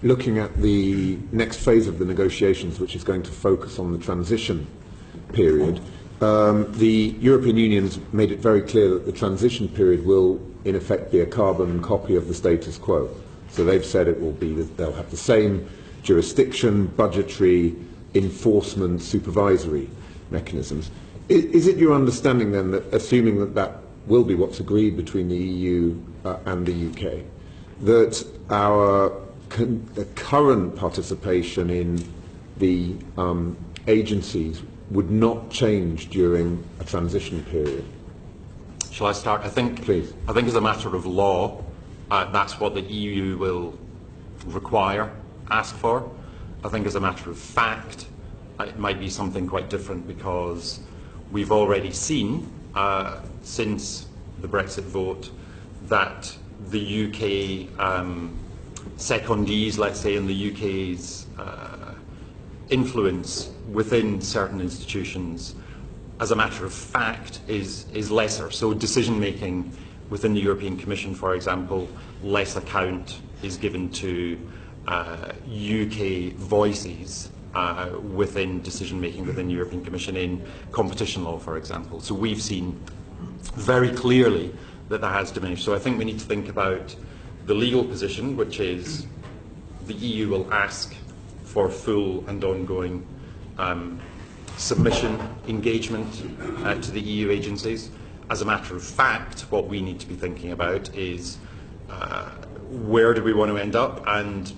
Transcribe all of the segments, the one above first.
Looking at the next phase of the negotiations, which is going to focus on the transition period, the European Union has made it very clear that the transition period will, in effect, be a carbon copy of the status quo. So they've said it will be that they'll have the same jurisdiction, budgetary, enforcement, supervisory mechanisms. Is it your understanding then that, assuming that that will be what's agreed between the EU and the UK, that the current participation in the agencies would not change during a transition period? Shall I start? Please. I think as a matter of law, that's what the EU will require, ask for. I think as a matter of fact, it might be something quite different, because we've already seen since the Brexit vote that the UK secondees, let's say, in the UK's influence within certain institutions, as a matter of fact, is lesser. So decision-making within the European Commission, for example, less account is given to UK voices within decision-making within the European Commission in competition law, for example. So we've seen very clearly that that has diminished. So I think we need to think about the legal position, which is the EU will ask for full and ongoing submission, engagement to the EU agencies. As a matter of fact, what we need to be thinking about is where do we want to end up, and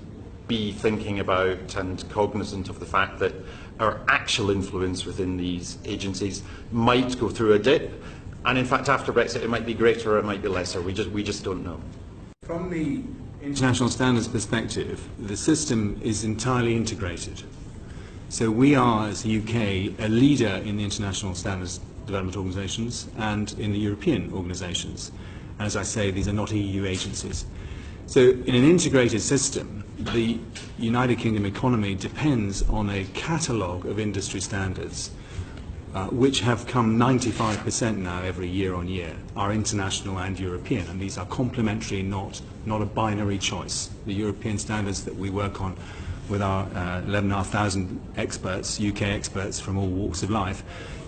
be thinking about and cognizant of the fact that our actual influence within these agencies might go through a dip, and in fact after Brexit it might be greater or it might be lesser. We just don't know. From the international standards perspective, the system is entirely integrated. So we are, as the UK, a leader in the international standards development organisations and in the European organisations. As I say, these are not EU agencies. So in an integrated system, the United Kingdom economy depends on a catalogue of industry standards which have come 95% now every year on year, are international and European, and these are complementary, not a binary choice. The European standards that we work on with our 11,500 experts, UK experts from all walks of life,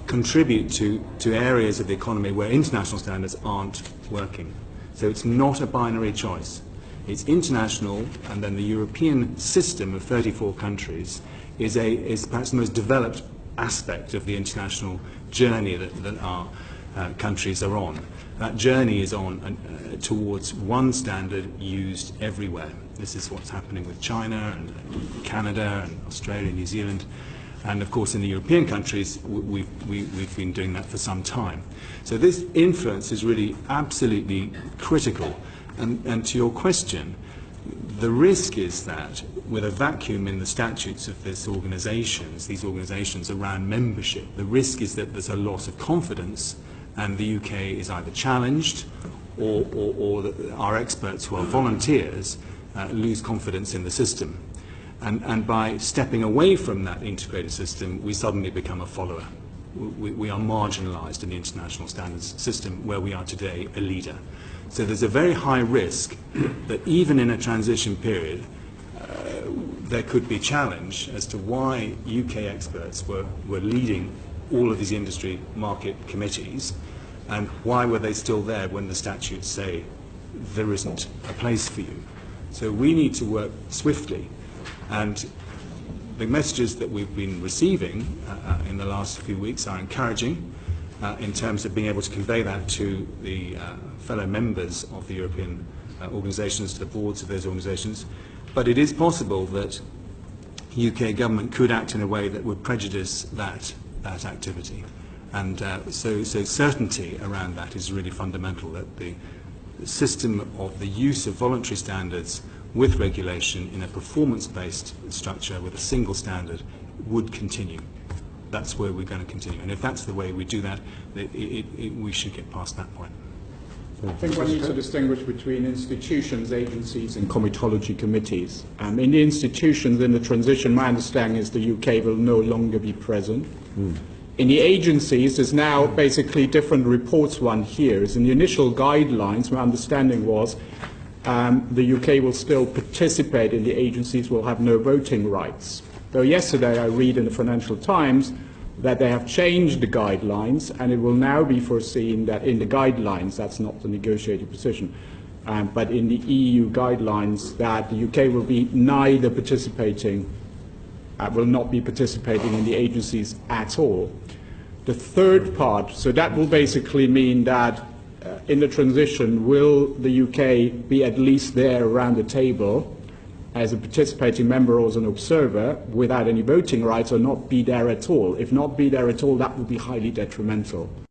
contribute to areas of the economy where international standards aren't working. So it's not a binary choice. It's international, and then the European system of 34 countries is perhaps the most developed aspect of the international journey that our countries are on. That journey is on towards one standard used everywhere. This is what's happening with China and Canada and Australia, New Zealand, and of course in the European countries we've been doing that for some time. So this influence is really absolutely critical. And to your question, the risk is that with a vacuum in the statutes of these organisations around membership, the risk is that there's a loss of confidence, and the UK is either challenged or that our experts who are volunteers lose confidence in the system. And by stepping away from that integrated system, we suddenly become a follower. We are marginalised in the international standards system where we are today a leader. So there's a very high risk that even in a transition period, there could be challenge as to why UK experts were leading all of these industry market committees, and why were they still there when the statutes say there isn't a place for you. So we need to work swiftly, and the messages that we've been receiving in the last few weeks are encouraging in terms of being able to convey that to the fellow members of the European organisations, to the boards of those organisations. But it is possible that UK government could act in a way that would prejudice that activity. And so certainty around that is really fundamental, that the system of the use of voluntary standards with regulation in a performance-based structure with a single standard would continue. That's where we're going to continue. And if that's the way we do that, we should get past that point. I think one needs to distinguish between institutions, agencies and comitology committees. In the institutions, in the transition, my understanding is the UK will no longer be present. In the agencies, there's now basically different reports. One here is in the initial guidelines, my understanding was the UK will still participate in the agencies, will have no voting rights. Though yesterday I read in the Financial Times that they have changed the guidelines, and it will now be foreseen that in the guidelines, that's not the negotiated position, but in the EU guidelines, that the UK will be neither participating, will not be participating in the agencies at all. The third part, so that will basically mean that in the transition, will the UK be at least there around the table as a participating member or as an observer without any voting rights, or not be there at all? If not be there at all, that would be highly detrimental.